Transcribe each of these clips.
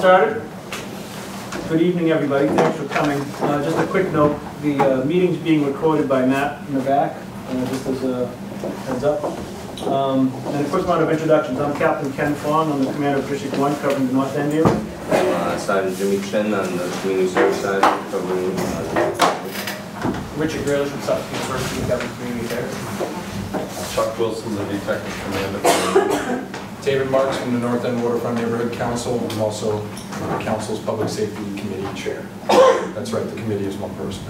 started. Good evening, everybody. Thanks for coming. Just a quick note, the meeting's being recorded by Matt in the back, just as a heads up. And a quick round of introductions. I'm Captain Ken Fong. I'm the commander of District 1, covering the North End area. Sergeant Jimmy Chen on the community service side, covering Richard Grealish from South University, covering community affairs. Chuck Wilson, the detective commander. David Marks from the North End Waterfront Neighborhood Council. I'm also the Council's Public Safety Committee Chair. That's right, the committee is one person.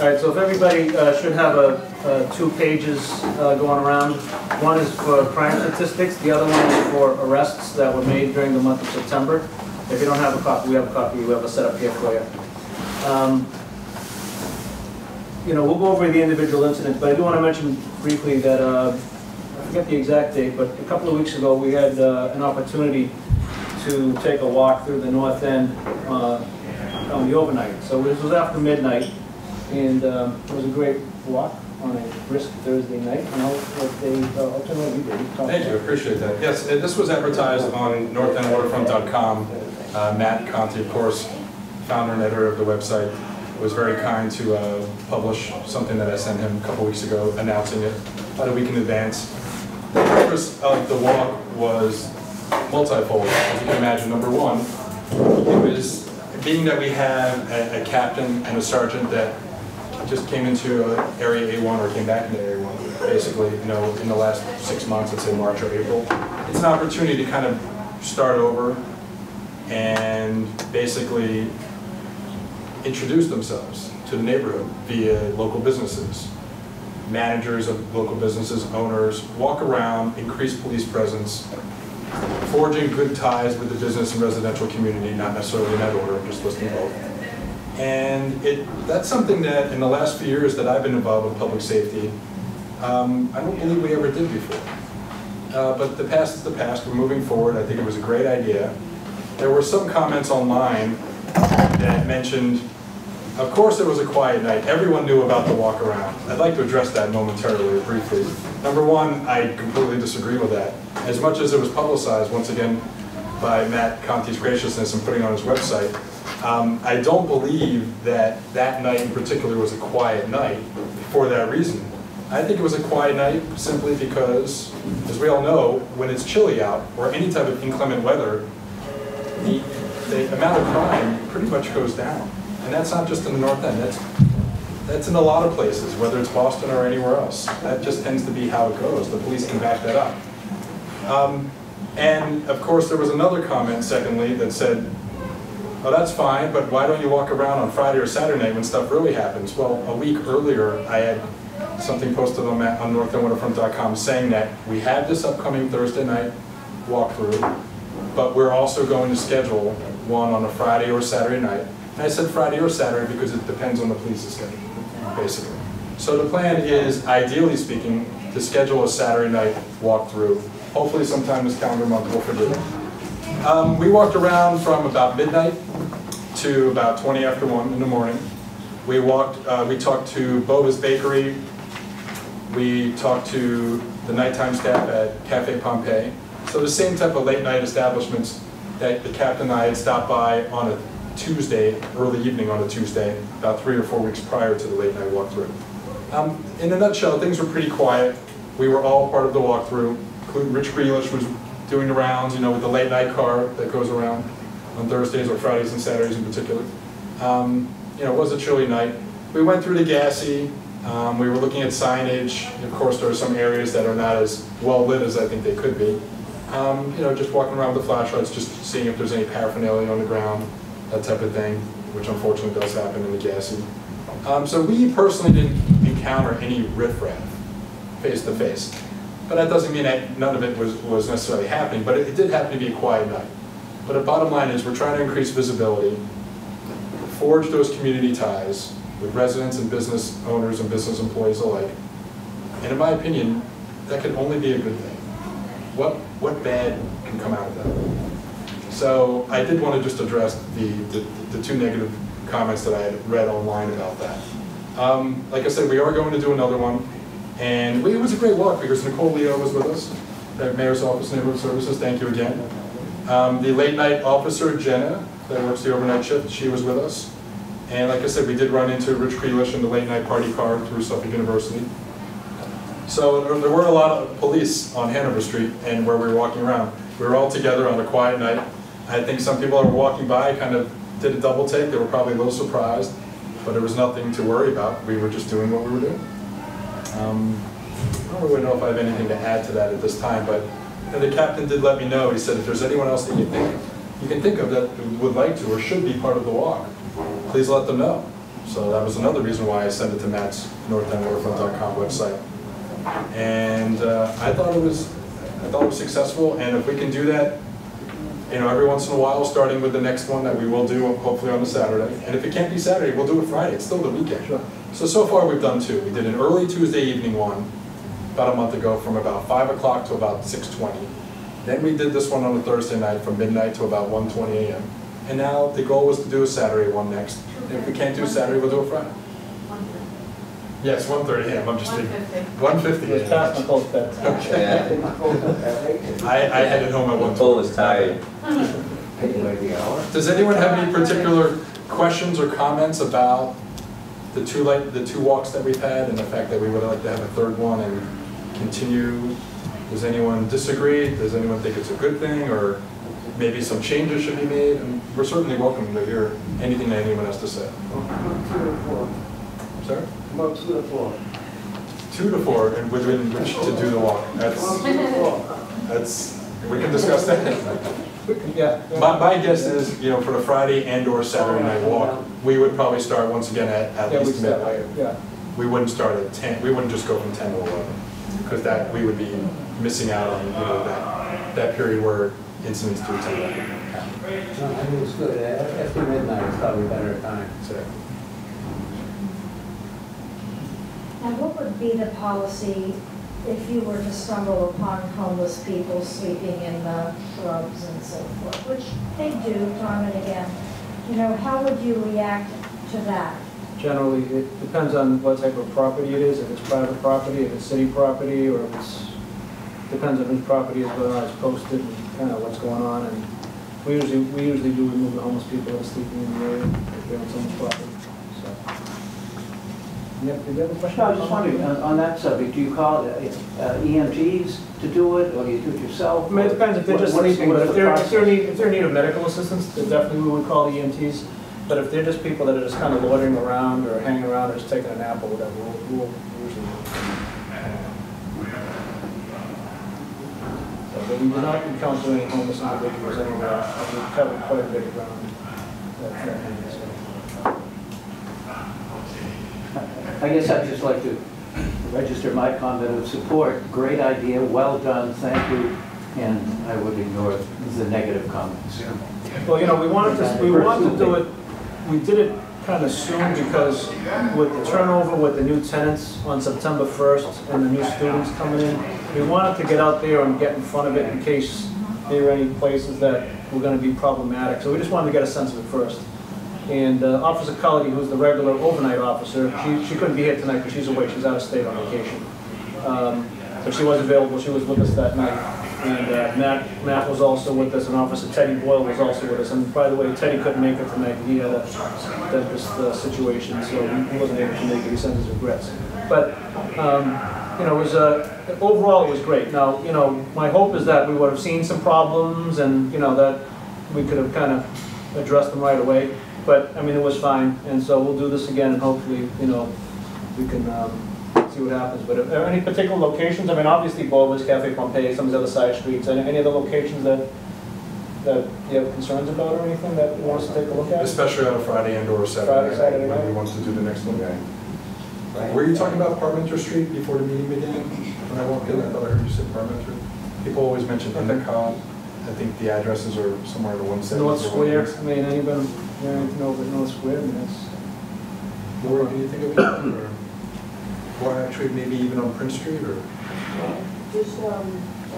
All right, so if everybody should have 2 pages going around. One is for crime statistics, the other one is for arrests that were made during the month of September. If you don't have a copy, we have a copy. We have a setup here for you. We'll go over the individual incidents, but I do want to mention briefly that, I forget the exact date, but a couple of weeks ago we had an opportunity to take a walk through the North End on the overnight. So this was after midnight, and it was a great walk on a brisk Thursday night. And I'll turn it over to you, Dave. Thank you, appreciate that. Yes, this was advertised on northendwaterfront.com. Matt Conti, of course, founder and editor of the website, was very kind to publish something that I sent him a couple weeks ago, announcing it about a week in advance. The purpose of the walk was multifold, as you can imagine. Number one, it was being that we have a captain and a sergeant that just came into Area A1 or came back into Area A1, basically, in the last 6 months, let's say March or April. It's an opportunity to kind of start over and basically introduce themselves to the neighborhood via local businesses, managers of local businesses, owners, walk around, increase police presence, forging good ties with the business and residential community, not necessarily in that order, I'm just listing both. And that's something that in the last few years that I've been involved with public safety, I don't believe we ever did before. But the past is the past, we're moving forward. I think it was a great idea. There were some comments online that mentioned, of course it was a quiet night. Everyone knew about the walk around. I'd like to address that momentarily or briefly. Number one, I completely disagree with that. As much as it was publicized, once again, by Matt Conti's graciousness and putting it on his website, I don't believe that that night in particular was a quiet night for that reason. I think it was a quiet night simply because, as we all know, when it's chilly out or any type of inclement weather, the amount of crime pretty much goes down. And that's not just in the North End, that's in a lot of places, whether it's Boston or anywhere else. That just tends to be how it goes. The police can back that up. And of course there was another comment, secondly, that said, oh, that's fine, but why don't you walk around on Friday or Saturday night when stuff really happens? Well, a week earlier I had something posted on northendwaterfront.com saying that we have this upcoming Thursday night walkthrough, but we're also going to schedule one on a Friday or Saturday night. And I said Friday or Saturday because it depends on the police's schedule, basically. So the plan is, ideally speaking, to schedule a Saturday night walkthrough. Hopefully sometime this calendar month we'll figure it out. We walked around from about midnight to about 20 after 1 in the morning. We talked to Boba's Bakery. We talked to the nighttime staff at Cafe Pompeii. So the same type of late night establishments that the captain and I had stopped by on a Tuesday, early evening on a Tuesday, about 3 or 4 weeks prior to the late night walkthrough. In a nutshell, things were pretty quiet. We were all part of the walkthrough, including Rich Grealish was doing the rounds, with the late night car that goes around on Thursdays or Fridays and Saturdays in particular. It was a chilly night. We went through the Gassy. We were looking at signage. Of course, there are some areas that are not as well lit as I think they could be. Just walking around with the flashlights, just seeing if there's any paraphernalia on the ground, that type of thing, which unfortunately does happen in the Gassy. So we personally didn't encounter any riffraff face to face. But that doesn't mean that none of it was necessarily happening, but it did happen to be a quiet night. But the bottom line is we're trying to increase visibility, forge those community ties with residents and business owners and business employees alike. And in my opinion, that can only be a good thing. What bad can come out of that? So I did want to just address the 2 negative comments that I had read online about that. Like I said, we are going to do another one. And it was a great walk because Nicole Leo was with us. Mayor's Office of Neighborhood Services, thank you again. The late night officer, Jenna, that works the overnight shift, she was with us. And like I said, we did run into Rich Creelish in the late night party car through Suffolk University. So there were a lot of police on Hanover Street and where we were walking around. We were all together on a quiet night. I think some people that were walking by kind of did a double take. They were probably a little surprised, but there was nothing to worry about. We were just doing what we were doing. I don't really know if I have anything to add to that at this time, but the captain did let me know. He said if there's anyone else that you can think of that would like to or should be part of the walk, please let them know. So that was another reason why I sent it to Matt's northendwaterfront.com website. And I thought it was successful, and if we can do that, you know, every once in a while, starting with the next one that we will do hopefully on a Saturday. And if it can't be Saturday, we'll do it Friday. It's still the weekend. Sure. So far we've done two. We did an early Tuesday evening one about a month ago from about 5 o'clock to about 6:20. Then we did this one on a Thursday night from midnight to about 1:20 a.m. And now the goal was to do a Saturday one next. And if we can't do Saturday, we'll do it Friday. Yes, 1:30 a.m. I'm just thinking. 1:50 It's past Nicole's bedtime. Yeah. I headed home at 1:20. Nicole was tired. Does anyone have any particular questions or comments about the two walks that we've had and the fact that we would like to have a third one and continue? Does anyone disagree? Does anyone think it's a good thing, or maybe some changes should be made? And we're certainly welcome to hear anything that anyone has to say. 2 to 4. Sorry? About 2 to 4. 2 to 4, and within which to do the walk. That's we can discuss that. Yeah. My guess is, you know, for the Friday and/or Saturday night walk, we would probably start once again at Yeah, we least start midnight. later. Yeah. We wouldn't start at 10. We wouldn't just go from 10 to 11, because that we would be missing out on, you know, that period where incidents do tend to happen. No, I think it's good. After midnight is probably a better time. So, Now, what would be the policy if you were to stumble upon homeless people sleeping in the clubs and so forth, which they do time and again? You know, how would you react to that? Generally, it depends on what type of property it is, if it's private property, if it's city property, or if it's, depends on whose property is, whether or not it's posted, and kind of what's going on. And we usually do remove the homeless people that are sleeping in the area if they're on someone's property. So, yeah, did you have a question? No, I was just wondering, on that subject, do you call EMTs to do it, or do you do it yourself? I mean, it depends if they're just What's sleeping, but if the they're process? in need of medical assistance, then definitely we would call the EMTs. But if they're just people that are just kind of loitering around or hanging around or just taking a nap or whatever, we'll usually. So, but we do not encounter any homeless individuals anywhere. We've covered quite a bit of ground. I guess I'd just like to register my comment of support. Great idea, well done, thank you, and I would ignore the negative comments. Well, you know, we wanted to do it, we did it kind of soon because with the turnover with the new tenants on September 1st and the new students coming in, we wanted to get out there and get in front of it in case there were any places that were going to be problematic. So we just wanted to get a sense of it first. And Officer Cullity, who's the regular overnight officer, she couldn't be here tonight because she's away, she's out of state on vacation. But she was available, she was with us that night. And Matt was also with us, and Officer Teddy Boyle was also with us. And by the way, Teddy couldn't make it tonight. He had a dentist situation, so he wasn't able to make it. He sent his regrets. But, you know, it was, overall it was great. Now, you know, my hope is that we would have seen some problems and, you know, that we could have kind of addressed them right away. But, I mean, it was fine. And so we'll do this again, and hopefully, you know, we can see what happens. But are there any particular locations? I mean, obviously Bova's, Cafe Pompeii, some of the other side streets. Any other locations that you have concerns about or anything that you want us to take a look at? especially on a Friday and/or Friday, Saturday when night. we want to do the next one. Were you talking about Parmenter Street before the meeting began? When I walked in, I thought I heard you say Parmenter. People always mention Endicott. I think the addresses are somewhere in the 170s. North Square. I mean, anybody know about North Square? I mean, that's. Or do you think of it? Or actually maybe even on Prince Street, or? Just, I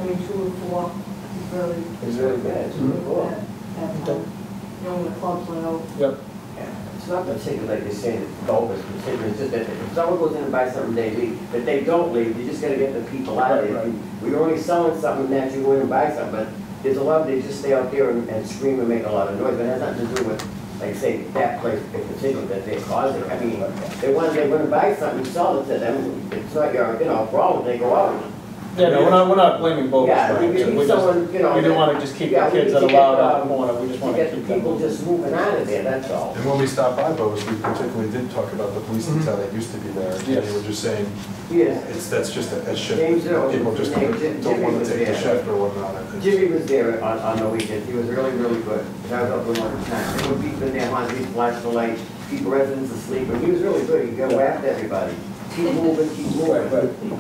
mean, 2 and 4 is really. It's really bad, it's really cool. You know, when the clubs went out. Yep. Yeah, it's It's not particular, like you're saying, it's Dover's particular, it's just that if someone goes in and buys something, they leave. If they don't leave, you just gotta get the people out of there. We're only selling something that you go in and buy something, but there's a lot of, they just stay out there and scream and make a lot of noise, but it has nothing to do with, like say, that place in particular that they're causing. I mean, they want to buy something, you sell it to them, it's not your, problem, they go out. Yeah, no, we're not blaming Bogus. Yeah, for it. you We need just- someone, We didn't want to just keep the Yeah, we kids need that to are allowed get, out the corner, we just to want to get keep the them. people just moving out of there, that's all. And when we stopped by Bo's, we particularly did talk about the police detail that used to be there. And Yes. they were just saying, Yes. that's just a shift. James, People just Jimmy don't want to was take the there. shift or whatnot. It's- Jimmy was there on the weekend, he was really, really good. I was up with him all the time. They were beeping their horns, he'd flash the light, keep residents asleep, and he was really good, he'd go after everybody. Keep moving, keep moving.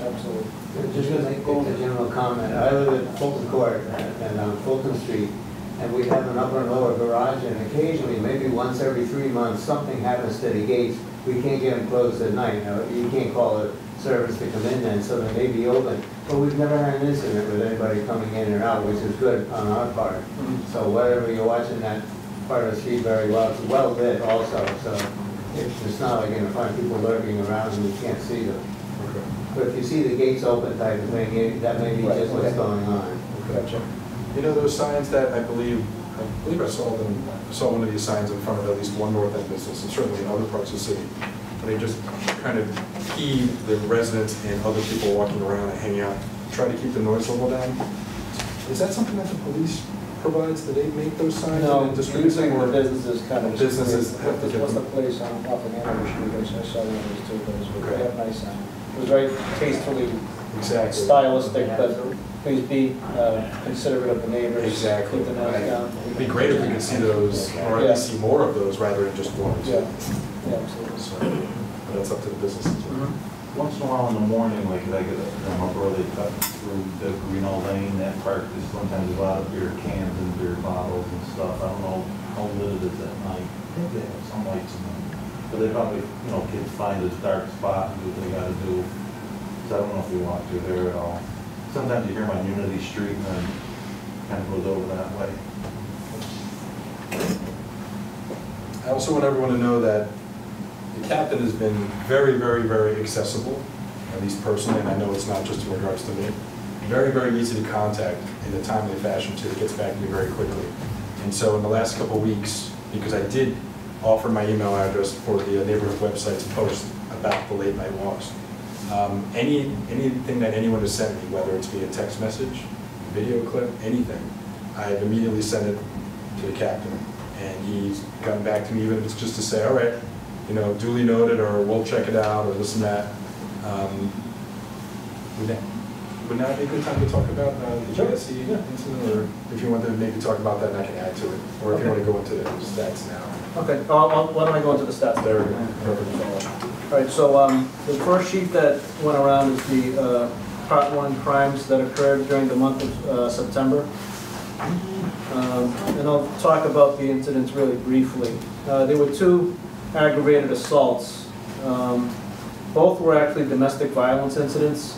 Absolutely. Just to make a general comment, I live at Fulton Court and on Fulton Street, and we have an upper and lower garage, and occasionally, maybe once every 3 months, something happens to the gates. We can't get them closed at night. You can't call a service to come in then, so they may be open. But we've never had an incident with anybody coming in or out, which is good on our part. So whatever, you're watching that part of the street very well. It's well lit also, so it's not like you're gonna find people lurking around and you can't see them. But if you see the gates open type of thing, that may be just what's going on. Gotcha. You know those signs that I believe I saw one of these signs in front of at least one North End business, and certainly in other parts of the city. And they just kind of key the residents and other people walking around and hanging out, try to keep the noise level down. Is that something that the police provides? Do they make those signs No, and distribute usually them? the Or businesses kind of. Businesses have to get What's the them. place on, off of Hanover Street, I saw one of those too, those were, Okay. they have nice sign. It was very tastefully Exactly. stylistic, but please be considerate of the neighbors. Exactly. Keep the noise down. It'd be great if we could see those, or at least see more of those rather than just ones. Yeah, yeah, absolutely. So, but that's up to the businesses. Once in a while in the morning, like if I get up early, cut through the Greenall Lane, that park is sometimes a lot of beer cans and beer bottles and stuff. I don't know how lit it is at night. I think they have some lights in them. But they probably, kids find a dark spot and do what they gotta do. So I don't know if we walk through there at all. Sometimes you hear them on Unity Street and then kind of goes over that way. I also want everyone to know that the captain has been very, very, very accessible, at least personally, and I know it's not just in regards to me. Very, very easy to contact in a timely fashion too. It gets back to me very quickly. And so in the last couple of weeks, because I did offer my email address for the neighborhood website to post about the late night walks. Anything that anyone has sent me, whether it's via text message, video clip, anything, I've immediately sent it to the captain. And he's gotten back to me, even if it's just to say, all right, duly noted, or we'll check it out, or this and that. Would now be a good time to talk about the GSE incident, or if you want to maybe talk about that, and I can add to it, or if you want to go into the stats now. Okay, why don't I go into the stats? There we go. Perfect. All right, so the first sheet that went around is the Part 1 crimes that occurred during the month of September. And I'll talk about the incidents really briefly. There were 2 aggravated assaults. Both were actually domestic violence incidents.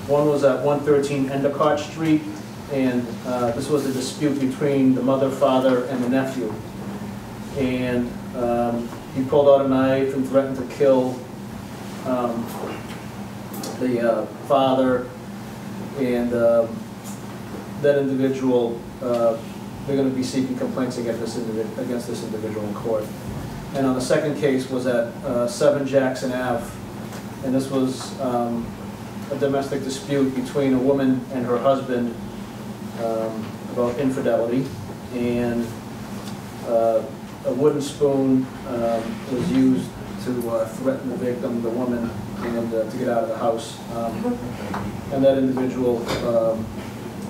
One was at 113 Endicott Street, and this was a dispute between the mother, father, and the nephew. And he pulled out a knife and threatened to kill the father, and that individual, they're going to be seeking complaints against this individual in court. And on the second case was at 7 Jackson Ave, and this was a domestic dispute between a woman and her husband about infidelity, and a wooden spoon was used to threaten the victim, the woman, and to get out of the house. And that individual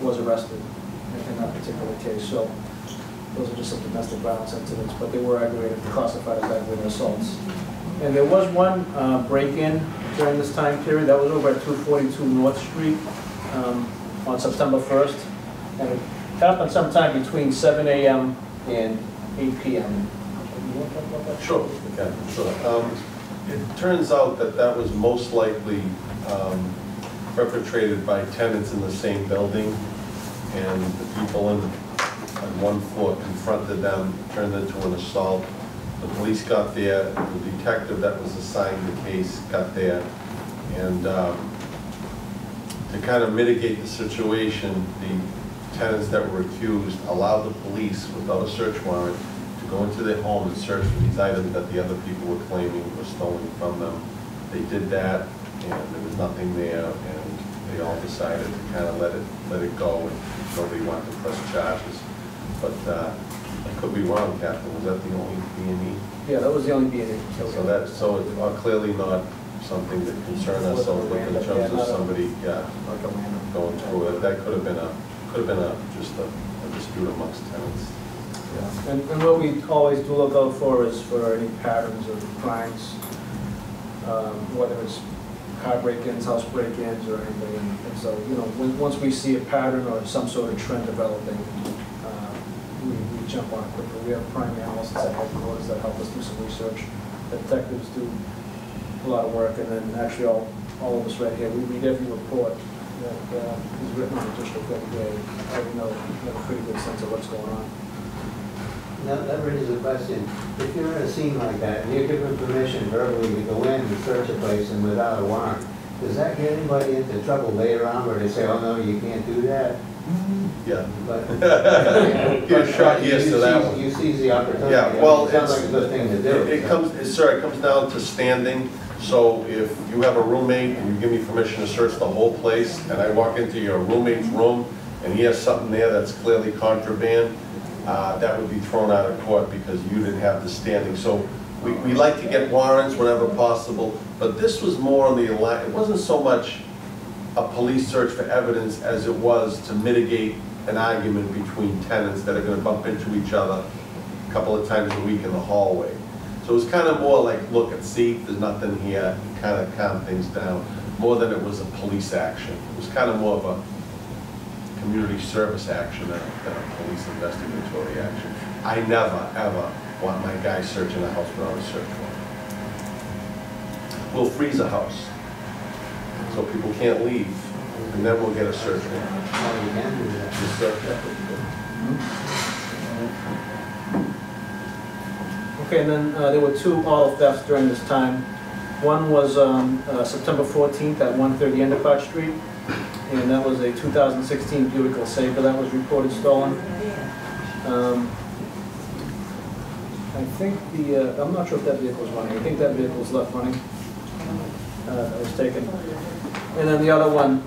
was arrested in that particular case. So those are just some domestic violence incidents, but they were aggravated, classified as aggravated assaults. And there was one break-in during this time period. That was over at 242 North Street on September 1st. And it happened sometime between 7 a.m. and 8 p.m. You want to talk about that? Sure, okay, sure. It turns out that that was most likely perpetrated by tenants in the same building, and the people on one floor confronted them, turned into an assault. The police got there, the detective that was assigned the case got there, and to kind of mitigate the situation, the tenants that were accused allowed the police, without a search warrant, to go into their home and search for these items that the other people were claiming were stolen from them. They did that, and there was nothing there, and they all decided to kind of let it go, and nobody wanted to press charges. But I could be wrong, Captain, was that the only B&E? Yeah, that was the only B&E. So it's clearly not something that concerned us, so in terms of somebody, Like a random. going through it, that could have been just a dispute amongst tenants. Yeah. And what we always do look out for is for any patterns of crimes, whether it's car break-ins, house break-ins, or anything. And so, you know, once we see a pattern or some sort of trend developing, we jump on it quickly. We have primary analysts at headquarters that help us do some research. The detectives do a lot of work, and then actually all of us right here, we read every report that is written on the district every day. We know, we have a pretty good sense of what's going on. Now, that raises a question. If you're in a scene like that, and you're given permission verbally to go in and search a place and without a warrant, does that get anybody into trouble later on where they say, oh no, you can't do that? Yeah. But Give a shot yes to that one. You seize the opportunity. Yeah, well, it sounds like a good thing to do. It comes down to standing. So if you have a roommate and you give me permission to search the whole place, and I walk into your roommate's room and he has something there that's clearly contraband, that would be thrown out of court because you didn't have the standing. So we like to get warrants whenever possible, but this was more on the line. It wasn't so much a police search for evidence as it was to mitigate an argument between tenants that are going to bump into each other a couple of times a week in the hallway. So it was kind of more like, look and see, there's nothing here, kind of calm things down, more than it was a police action. It was kind of more of a community service action than a police investigatory action. I never, ever want my guy searching a house without a search warrant. We'll freeze a house so people can't leave, and then we'll get a search warrant. Oh, you can do that. The search- Okay, and then there were two auto thefts during this time. One was September 14th at 130 Endicott Street, and that was a 2016 Buick LeSabre that was reported stolen. I think I'm not sure if that vehicle was running. I think that vehicle was left running. That was taken. And then the other one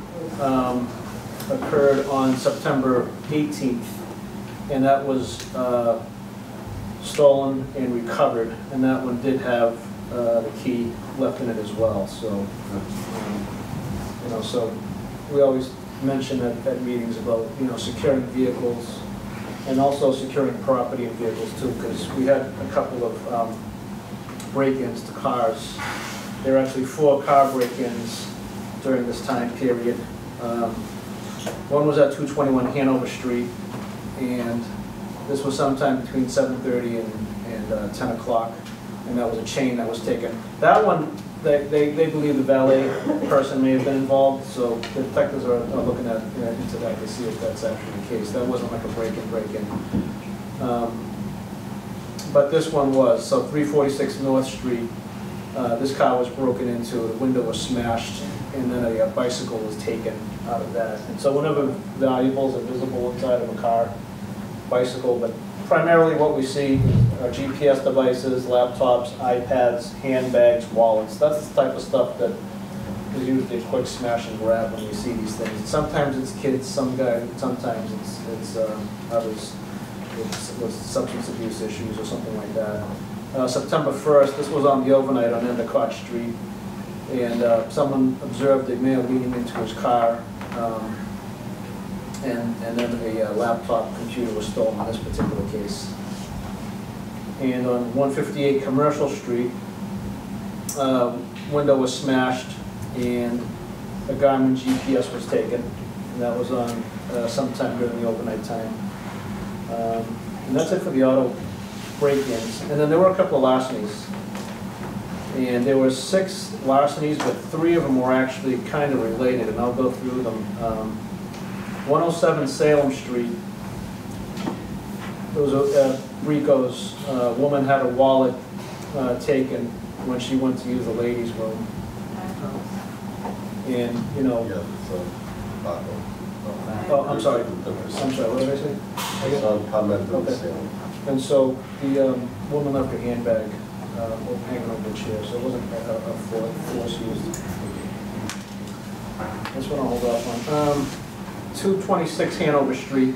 occurred on September 18th, and that was stolen and recovered, and that one did have the key left in it as well. So, you know, so we always mention at meetings about, you know, securing vehicles and also securing property in vehicles too, because we had a couple of break-ins to cars. There were actually 4 car break-ins during this time period. One was at 221 Hanover Street, and this was sometime between 7:30 and 10 o'clock, and that was a chain that was taken. That one, they believe the valet person may have been involved, so the detectives are looking at into that to see if that's actually the case. That wasn't like a break-in. But this one was, so 346 North Street, this car was broken into, the window was smashed, and then a bicycle was taken out of that. And so whenever valuables are visible inside of a car, bicycle, but primarily what we see are GPS devices, laptops, iPads, handbags, wallets. That's the type of stuff that is usually a quick smash and grab when we see these things. Sometimes it's kids, sometimes it's others with substance abuse issues or something like that. September 1st, this was on the overnight on Endicott Street, and someone observed a male leaning into his car, and then a laptop computer was stolen in this particular case. And on 158 Commercial Street, window was smashed and a Garmin GPS was taken, and that was on sometime during the overnight time. And that's it for the auto break-ins. And then there were a couple of larcenies. And there were 6 larcenies, but 3 of them were actually kind of related, and I'll go through them. 107 Salem Street, there was a, Rico's woman had a wallet taken when she went to use the ladies' room. And, you know, Yeah, so, oh, I'm sorry, what did I say? Some comment on the Okay. ceiling. And so the woman left her handbag hanging over the chair, so it wasn't a force used. This one I'll hold off on. 226 Hanover Street.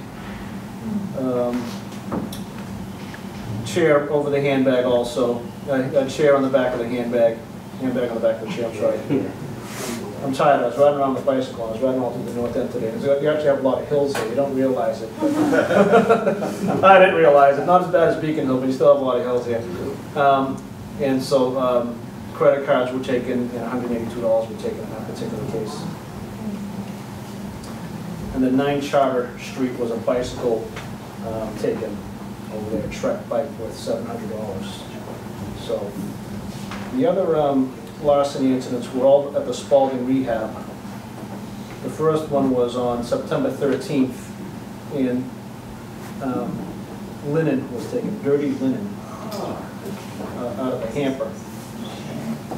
Chair over the handbag also. A chair on the back of the handbag. Handbag on the back of the chair, I'm sorry. I'm tired, I was riding around the bicycle, I was riding all through the north end today. You actually have a lot of hills here, you don't realize it. I didn't realize it, not as bad as Beacon Hill, but you still have a lot of hills here. And so credit cards were taken, and $182 were taken in that particular case. And then 9 Charter Street was a bicycle taken over there, a Trek bike worth $700. So the other larceny incidents were all at the Spalding Rehab. The first one was on September 13th, and linen was taken, dirty linen, out of a hamper.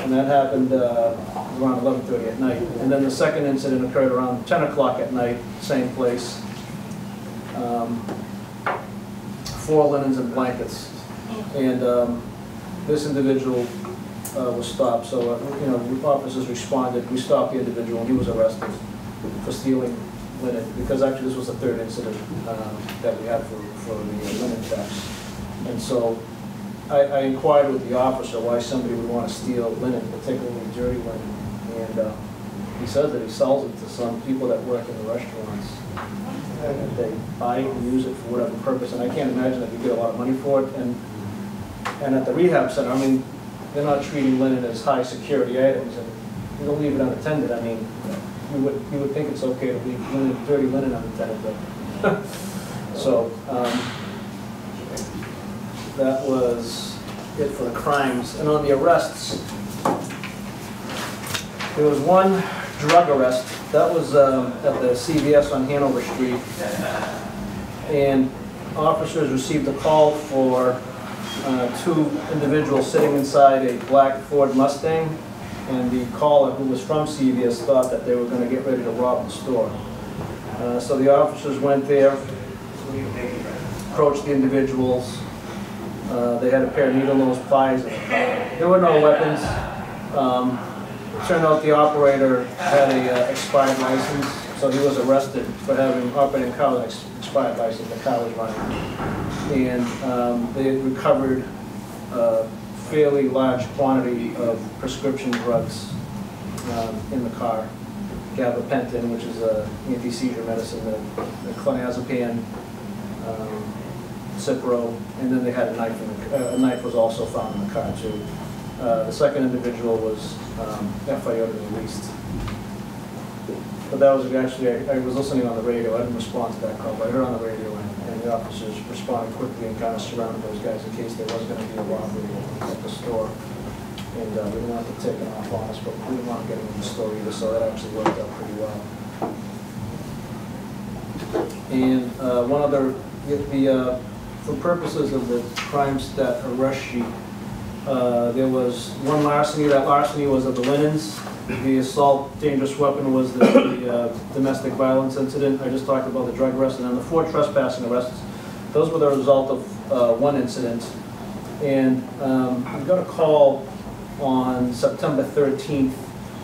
And that happened around 11:30 at night. And then the second incident occurred around 10 o'clock at night, same place. 4 linens and blankets. And this individual was stopped, so you know, officers responded. We stopped the individual, and he was arrested for stealing linen, because actually this was the 3rd incident that we had for the linen thefts. And so I inquired with the officer why somebody would want to steal linen, particularly dirty linen, and he says that he sells it to some people that work in the restaurants, and they buy it and use it for whatever purpose, and I can't imagine that you get a lot of money for it. And at the rehab center, I mean, they're not treating linen as high security items, and you don't leave it unattended. I mean, you would think it's okay to leave dirty linen unattended, but so that was it for the crimes. And on the arrests, there was one drug arrest. That was at the CVS on Hanover Street, and officers received a call for 2 individuals sitting inside a black Ford Mustang, and the caller, who was from CVS, thought that they were going to get ready to rob the store. So the officers went there, approached the individuals. They had a pair of needle-nose pliers. There were no weapons. Turned out the operator had a expired license, so he was arrested for operating a car with an expired license. The car was running. And they had recovered a fairly large quantity of prescription drugs in the car. Gabapentin, which is an anti-seizure medicine, the clonazepam, Cipro, and then they had a knife. A knife was also found in the car too. The second individual was FIO'd and released. But that was actually, I was listening on the radio. I didn't respond to that call, but I heard on the radio, and the officers responded quickly and kind of surrounded those guys in case there was going to be a robbery at the store. And we didn't want to take it off on us, but we didn't want to get into the store either, so that actually worked out pretty well. And one other, for purposes of the crime stat arrest sheet, there was one larceny. That larceny was of the linens. The assault, dangerous weapon was the domestic violence incident. I just talked about the drug arrest, and then the 4 trespassing arrests. Those were the result of one incident. And we got a call on September 13th,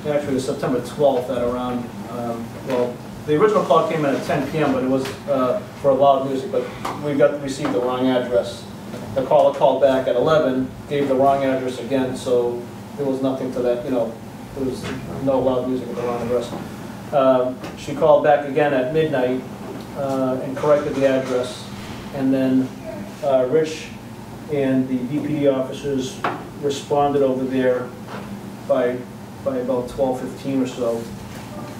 actually it was September 12th at around, well, the original call came in at 10 p.m., but it was for loud music, but we received the wrong address. The caller called back at 11, gave the wrong address again, so there was nothing to that, you know, there was no loud music at the wrong address. She called back again at midnight and corrected the address, and then Rich and the DPD officers responded over there by about 12:15 or so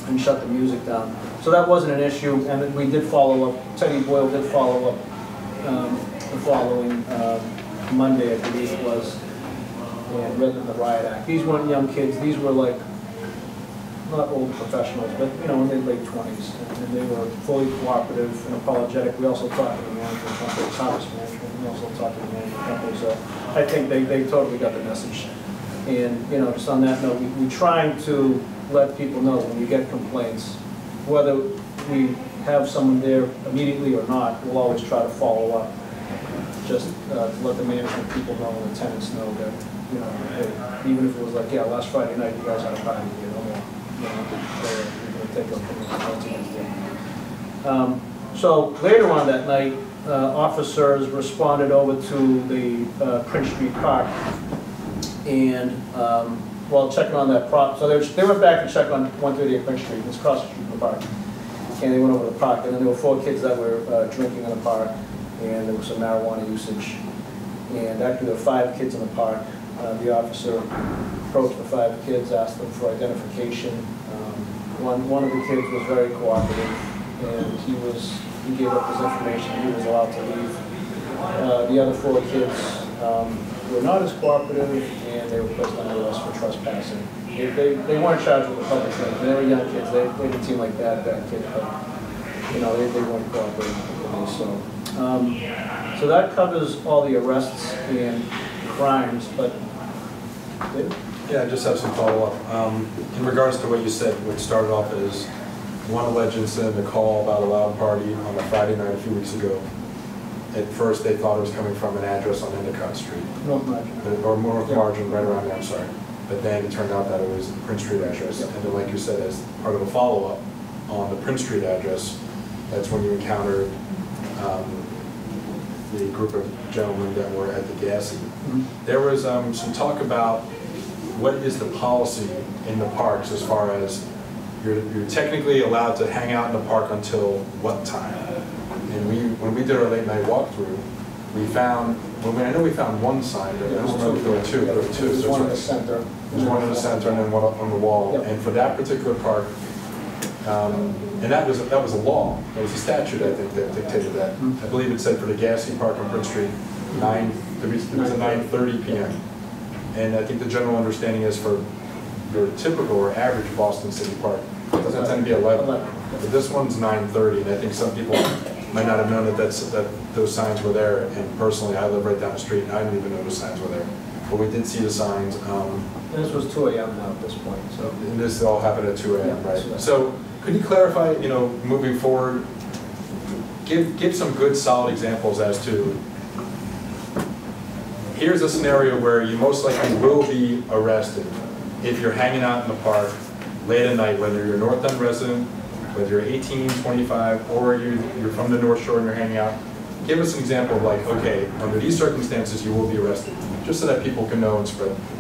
and shut the music down. So that wasn't an issue, and we did follow up. Teddy Boyle did follow up the following Monday, I believe it was, and read the riot act. These weren't young kids. These were like not old professionals, but, you know, in their late 20s. And they were fully cooperative and apologetic. We also talked to the management company, Harvest Management, we also talked to the management company. So I think they totally got the message. And, you know, just on that note, we trying to let people know when we get complaints, whether we have someone there immediately or not, we'll always try to follow up. Just to let the management people know and the tenants know that, you know, hey, even if it was like, yeah, last Friday night you guys had a party, you know, we're going to take up complaints against them. So later on that night, officers responded over to the Prince Street Park and while checking on that prop, so they went back and checked on 138 Prince Street, it's across the street from the park. And they went over to the park, and then there were 4 kids that were drinking in the park, and there was some marijuana usage. And actually there were 5 kids in the park. The officer approached the 5 kids, asked them for identification. One of the kids was very cooperative, and he gave up his information, he was allowed to leave. The other 4 kids were not as cooperative, and they were placed under arrest for trespassing. They weren't charged with a public thing. They were young kids. They didn't seem like bad kids, but you know they weren't cooperating with the police. So that covers all the arrests and crimes. But yeah, I just have some follow-up. In regards to what you said, what started off as one alleged incident, a call about a loud party on a Friday night a few weeks ago. At first, they thought it was coming from an address on Endicott Street. North Margin. Or North Margin, right around there, I'm sorry. But then it turned out that it was the Prince Street address. Yep. And then, like you said, as part of a follow-up on the Prince Street address, that's when you encountered the group of gentlemen that were at the Gassy. Mm-hmm. There was some talk about what is the policy in the parks as far as you're technically allowed to hang out in the park until what time? And when we did our late night walkthrough, we found, I know we found one sign, but I don't remember if there were 2, but there were 2. There was one in the center. There's one in the center and then one on the wall. Yep. And for that particular park, and that was a law. That was a statute, I think, that dictated that. I believe it said for the Gassy Park on Prince Street, it was a 9:30 p.m. And I think the general understanding is for your typical or average Boston City Park, it doesn't tend to be 11. But this one's 9:30, and I think some people might not have known that those signs were there. And personally, I live right down the street, and I didn't even know those signs were there. But we did see the signs. And this was 2 a.m. now at this point. So And this all happened at 2 a.m., Yeah, right? that's So could you clarify, you know, moving forward, give some good solid examples as to, here's a scenario where you most likely will be arrested if you're hanging out in the park late at night, whether you're a North End resident, whether you're 18, 25, or you're from the North Shore and you're hanging out. Give us an example of like, okay, under these circumstances you will be arrested, just so that people can know and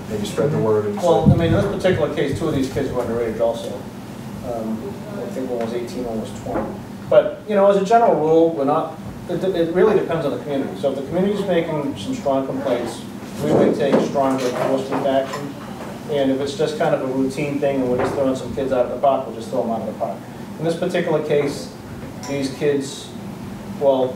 maybe spread the word. And well, I mean, in this particular case, 2 of these kids were underage also. I think one was 18, one was 20. But, you know, as a general rule, we're not, it really depends on the community. So if the community's making some strong complaints, we may take stronger enforcement action. And if it's just kind of a routine thing and we're just throwing some kids out of the park, we'll just throw them out of the park. In this particular case, these kids, well,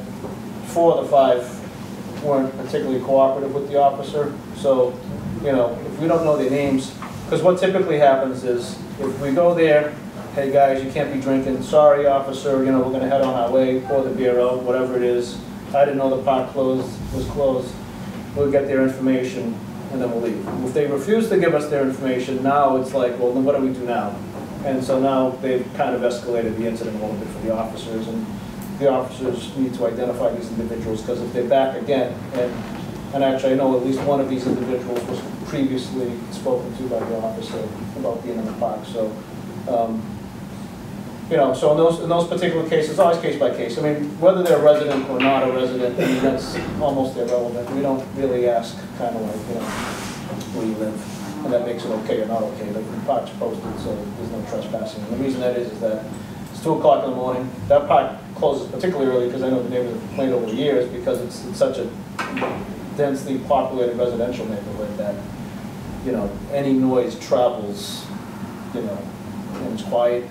4 of the 5 weren't particularly cooperative with the officer. So, you know, if we don't know their names, because what typically happens is if we go there, hey guys, you can't be drinking, sorry officer, you know, we're gonna head on our way, pour the beer out, whatever it is. I didn't know the park was closed. We'll get their information and then we'll leave. If they refuse to give us their information, now it's like, well, then what do we do now? And so now they've kind of escalated the incident a little bit for the officers, and the officers need to identify these individuals, because if they're back again, and actually I know at least one of these individuals was previously spoken to by the officer about being in the park. So, you know, so in those particular cases, always case by case. I mean, whether they're a resident or not a resident, I mean, that's almost irrelevant. We don't really ask kind of like, you know, where you live, and that makes it okay or not okay. The park's posted, so there's no trespassing. And the reason that is that it's 2 o'clock in the morning. That park closes particularly early because I know the neighbors have complained over the years because it's such a densely populated residential neighborhood that, you know, any noise travels, you know, and it's quiet,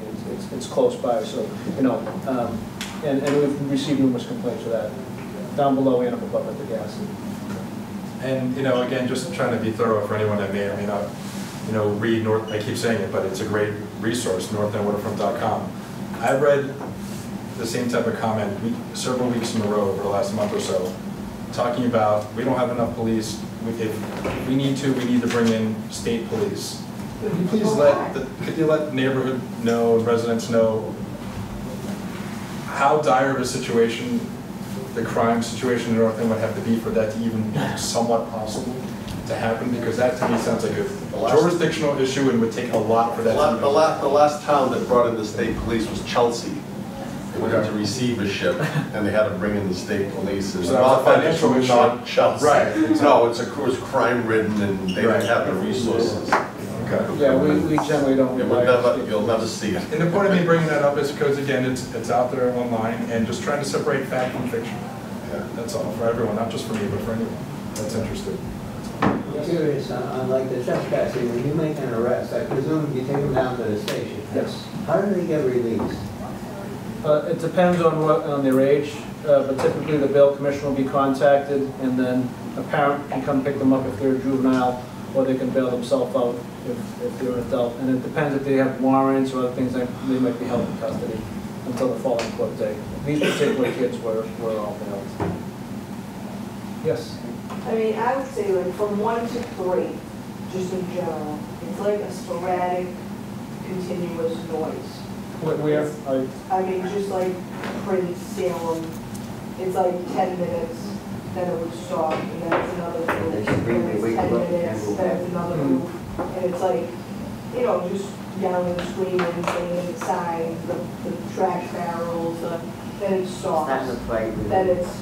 it's close by, so, you know, and we've received numerous complaints for that, down below and up above at the gas. And, you know, again, just trying to be thorough for anyone that may or may not you know, read North, I keep saying it, but it's a great resource, northendwaterfront.com. I've read the same type of comment several weeks in a row over the last month or so, talking about we don't have enough police. If we need to bring in state police. Could you please could you let neighborhood know, residents know how dire of a situation the crime situation in North End would have to be for that to even be somewhat possible to happen? Because that to me sounds like a jurisdictional issue and would take a lot for that to happen. The last town that brought in the state police was Chelsea. They went into receivership and they had to bring in the state police. So that was a financial issue. Not Chelsea. Right. No, it was crime ridden and they didn't have the resources. Okay. Yeah, we generally don't. You'll never see it. And the point of me bringing that up is because, again, it's out there online and just trying to separate fact from fiction. Yeah. That's all, for everyone, not just for me, but for anyone that's interested. I'm curious, on like the trespassing, when you make an arrest, I presume you take them down to the station. Yes. How do they get released? It depends on their age, but typically the bail commissioner will be contacted, and then a parent can come pick them up if they're a juvenile, or they can bail themselves out if they're an adult. And it depends if they have warrants or other things that they might be held in custody until the following court date. These particular kids were all bailed. Yes? I mean, I would say like from 1 to 3, just in general, it's like a sporadic, continuous noise. Where? I mean, just like Prince, Salem, it's like 10 minutes, then it would stop, and then it's another group, They should bring the then it's wake 10 up minutes, and go then it's back. another group, and it's like, you know, just yelling, screaming, singing, the signs, the trash barrels, then it stops. Starting to fight with Then it's,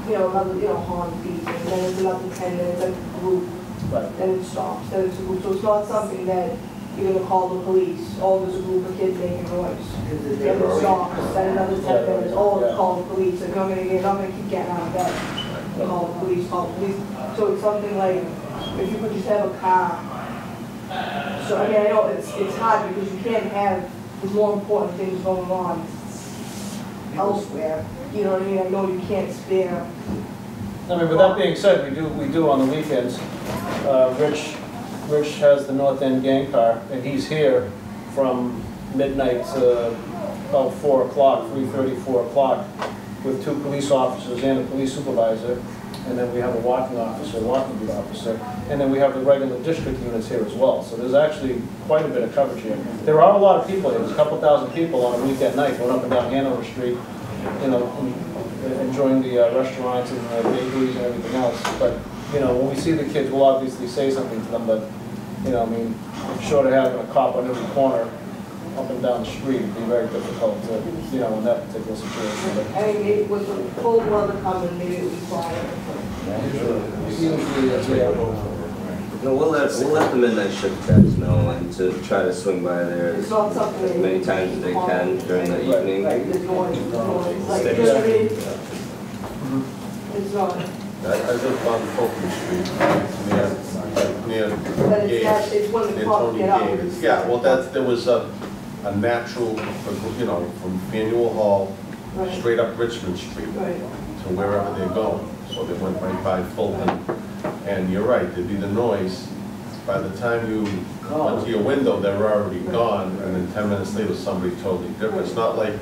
you know, another, you know, horn beeping, then it's another 10 minutes, like a group, Right. then it stops, then it's a group. So it's not something that you're gonna call the police, oh, there's a group of kids making noise. Then it stops, then another 10 minutes, oh, call the police, and you're not gonna keep getting out of bed. Call the police, call the police. So it's something like, if you could just have a car. So, I mean, I know it's hard because you can't have the more important things going on elsewhere. You know what I mean? I know you can't spare. I mean, with that being said, we do on the weekends. Rich has the North End gang car, and he's here from midnight to about 4 o'clock, 3:30, 4 o'clock, with 2 police officers and a police supervisor, and then we have a walking beat officer, and then we have the regular district units here as well. So there's actually quite a bit of coverage here. There are a lot of people here. There's a couple thousand people on a weekend night going up and down Hanover Street, you know, enjoying the restaurants and the bakeries and everything else. But, you know, when we see the kids, we'll obviously say something to them, but, you know, I mean, short of having a cop on every corner up and down the street, it'd be very difficult to, you know, in that particular situation. But I mean, maybe with the cold weather coming, maybe it would be quiet. usually, yeah. No, we'll let the midnight shift guys know and to try to swing by there It's as not something that many times as they can during the evening. Right, there's noise, like, you know what I mean? It's not, I live on Fulton Street, near but it's not, Gates, it's when the near cops Tony get out. Gates. Yeah, well, there was a natural, you know, from Faneuil Hall, Right. straight up Richmond Street Right. to wherever they're going. So they went right by Fulton. And you're right, there'd be the noise. By the time you went to your window, they were already gone, and then 10 minutes later, somebody totally different. It's not like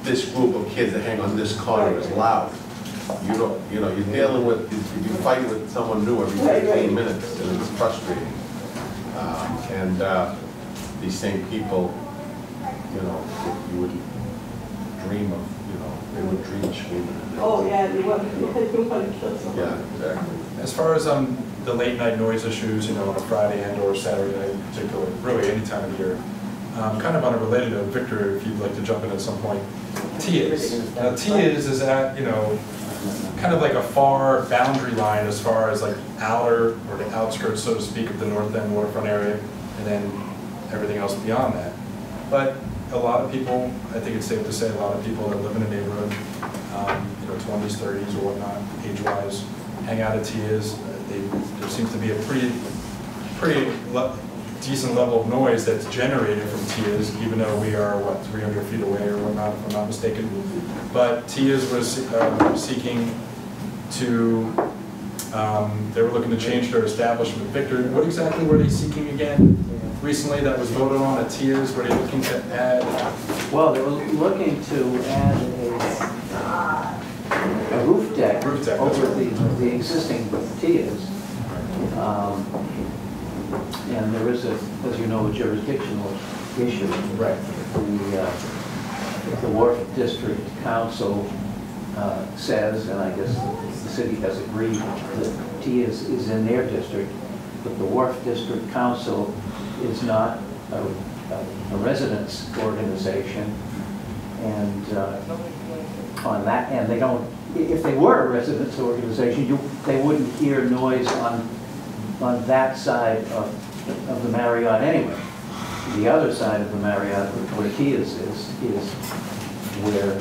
this group of kids that hang on this corner is loud. You don't, you know, you're dealing with, you fight with someone new every 15 minutes, and it's frustrating. These same people, you know, you would dream of, you know, they would dream screaming. Oh, yeah, they want to kill someone. Yeah, exactly. As far as the late night noise issues, you know, on a Friday and or Saturday night in particular, really any time of year, kind of unrelated to Victor, if you'd like to jump in at some point, TIAS. Now TIAS is at, you know, kind of like a far boundary line as far as like outer or the outskirts, so to speak, of the North End waterfront area, and then everything else beyond that. But a lot of people, I think it's safe to say, a lot of people that live in a neighborhood, you know, 20s, 30s or whatnot, age-wise, hang out at TIAS. There seems to be a pretty decent level of noise that's generated from TIAS, even though we are, what, 300 feet away or whatnot, if I'm not mistaken. But TIAS was seeking to They were looking to change their establishment. Victor, what exactly were they seeking again recently that was voted on at Tiers? Were they looking to add? Well, they were looking to add a roof deck over the existing tiers. And there is, as you know, a jurisdictional issue. Right. The Wharf District Council says, and I guess the city has agreed, that Tiers is in their district, but the Wharf District Council is not a residents organization. And on that, and they don't, if they were a residents organization, they wouldn't hear noise on that side of the Marriott anyway. The other side of the Marriott, where Tiers is where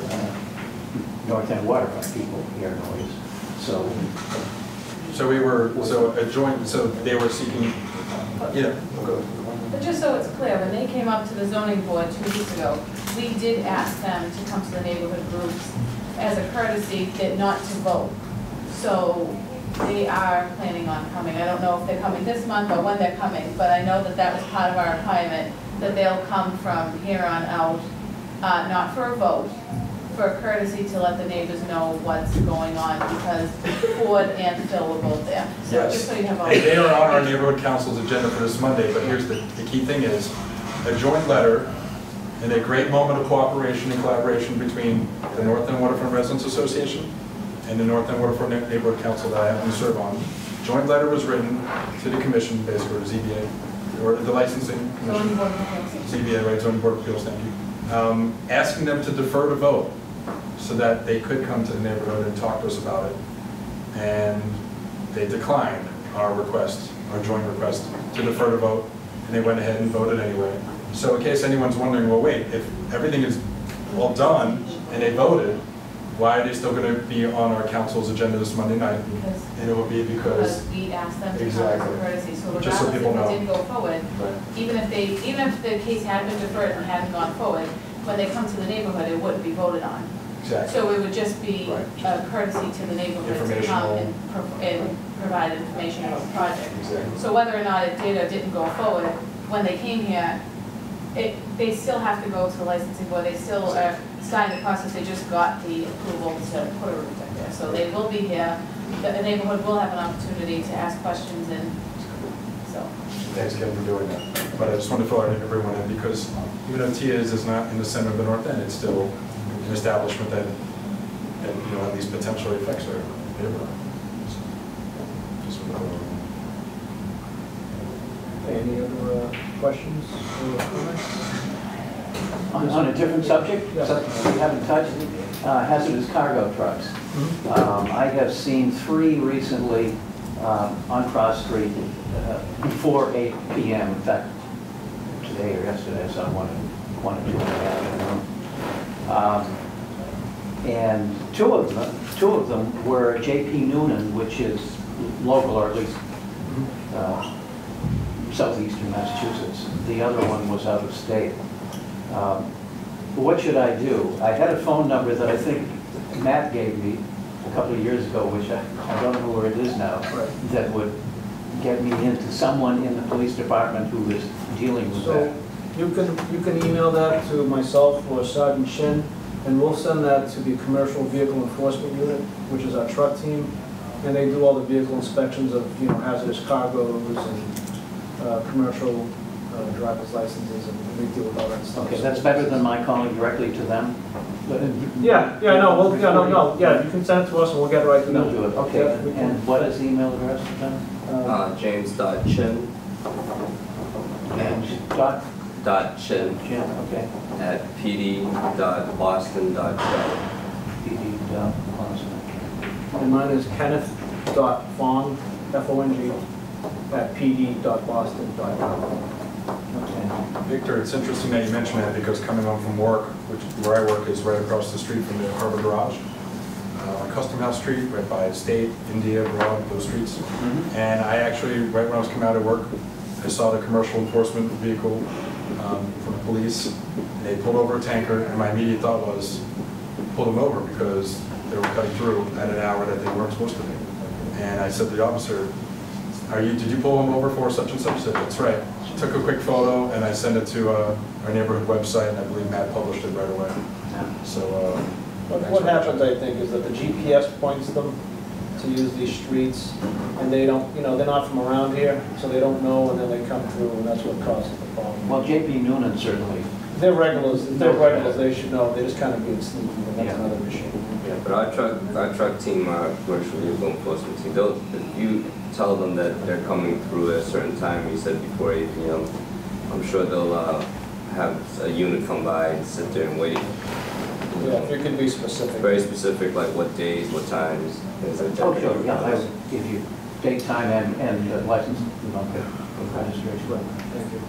North End waterfront people hear noise. So they were seeking, yeah. But just so it's clear, when they came up to the zoning board 2 weeks ago, we did ask them to come to the neighborhood groups as a courtesy that not to vote. So they are planning on coming. I don't know if they're coming this month or when they're coming, but I know that that was part of our requirement, that they'll come from here on out, not for a vote, for a courtesy to let the neighbors know what's going on, because Ford and Phil were both there. So Yes. just so you have all. They are on our neighborhood council's agenda for this Monday, but here's the key thing is, a joint letter and a great moment of cooperation and collaboration between the North End Waterfront Residents Association and the North End Waterfront Neighborhood Council that I happen to serve on. Joint letter was written to the commission, basically, or the ZBA, or the licensing Zoning commission. Board of Appeals. ZBA, right, Zoning Board of Appeals, thank you. Asking them to defer to vote so that they could come to the neighborhood and talk to us about it. And they declined our request, our joint request to defer to vote, and they went ahead and voted anyway. So in case anyone's wondering, well, wait, if everything is all done and they voted, why are they still going to be on our council's agenda this Monday night? And it will be because we asked them to come as Exactly. a courtesy, so Just so regardless if people know. it didn't go forward, even if the case had been deferred and hadn't gone forward, when they come to the neighborhood, it wouldn't be voted on. Exactly. So it would just be Right. a courtesy to the neighborhood to come and provide information about the project. Exactly. So whether or not it did or didn't go forward, when they came here, they still have to go to the licensing board, they still are starting the process, they just got the approval to put a roof deck there. So they will be here, the neighborhood will have an opportunity to ask questions, and so. Thanks, Kevin, for doing that. But I just want to fill everyone in, because even though Tiers is not in the center of the North End, it's still an establishment that at least potentially affects our neighborhood. So, just want to- Any other questions or comments? On a different subject, Yeah. something we haven't touched, hazardous cargo trucks. I have seen 3 recently on Cross Street before 8 p.m. In fact, today or yesterday, I saw one or two in the afternoon. And two of them were J.P. Noonan, which is local, or at least southeastern Massachusetts. The other one was out of state. What should I do? I had a phone number that I think Matt gave me a couple of years ago, which I don't know where it is now, that would get me into someone in the police department who is dealing with So that. you can email that to myself or Sergeant Shin, and we'll send that to the Commercial Vehicle Enforcement Unit, which is our truck team, and they do all the vehicle inspections of, hazardous cargoes and commercial driver's licenses, and we deal with all that stuff. Okay, that's better than my calling directly to them? Yeah, you can send it to us and we'll get it right to them. You'll do it, okay. Yeah, we can. And what is the email address for them? James.chin And dot, Chin Jim, okay. at pd.boston.gov. PD.Boston. And mine is Kenneth.Fong, F-O-N-G, at pd.boston.gov. Okay. Victor, it's interesting that you mention that, because coming home from work, where I work is right across the street from the Harbor Garage, on Custom House Street, right by State, India, Broad, those streets. And I actually, right when I was coming out of work, I saw the commercial enforcement vehicle from the police, and they pulled over a tanker, and my immediate thought was, pull them over, because they were cutting through at an hour that they weren't supposed to be. And I said to the officer, did you pull him over for such and such? He said, that's right. Took a quick photo and I sent it to our neighborhood website, and I believe Matt published it right away. So. What happens, I think, is that the GPS points them to use these streets, and they don't, they're not from around here, so they don't know, and then they come through, and that's what causes the problem. Well, J.P. Noonan certainly. They're regulars, they should know, they're just kind of being sneaky, and that's another issue. Yeah, but our truck team, our commercial vehicle enforcement team, if you tell them that they're coming through at a certain time, you said before 8 p.m., I'm sure they'll have a unit come by and sit there and wait. Yeah, if you can be specific. Very specific, like what days, what times, things like that. Oh, sure, yeah, I would give you date, time, and license, registration. Thank you.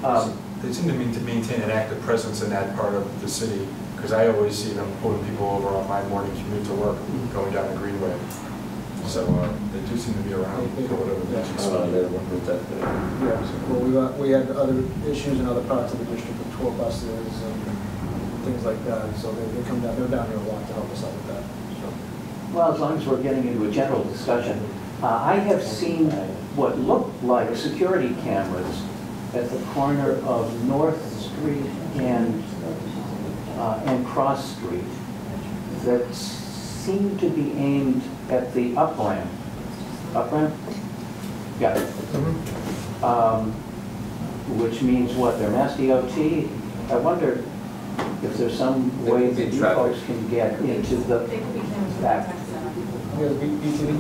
They seem to maintain an active presence in that part of the city, because I always see them pulling people over on my morning commute to work, going down the Greenway. So they do seem to be around for whatever reason. Well, we had other issues in other parts of the district with tour buses and things like that, so they come down, they're down here a lot to help us out with that. Well, as long as we're getting into a general discussion, I have seen what looked like security cameras at the corner of North Street and Cross Street that seem to be aimed at the upramp. Upramp? Yeah. Which means what? They're mass DOT? I wonder if there's some way that you folks can get into the They could be cameras for the back. tech center. BTV?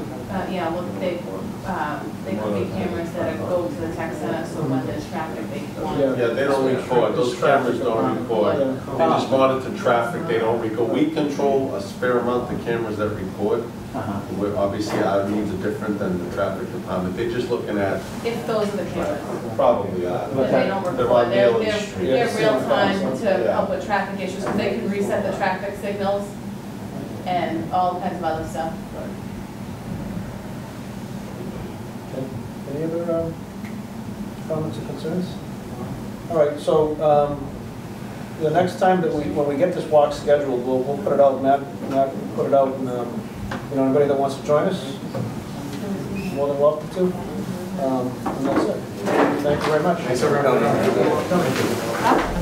Yeah, look, they could be cameras that go to the tech center, so when there's traffic, they want. Yeah, they don't record, those cameras don't record. They just monitor traffic, they don't record. We control a fair amount of cameras that record. Obviously, our needs are different than the traffic department. They're just looking at, If those are the cameras. probably, But they don't They're record, on they're Main Street. real time to Yeah. help with traffic issues, so they can reset the traffic signals and all kinds of other stuff. Okay. Any other comments or concerns? All right, so the next time that when we get this walk scheduled, we'll put it out, Matt put it out, and anybody that wants to join us, more than welcome to. And that's it. Thank you very much. Thanks, everyone. Coming.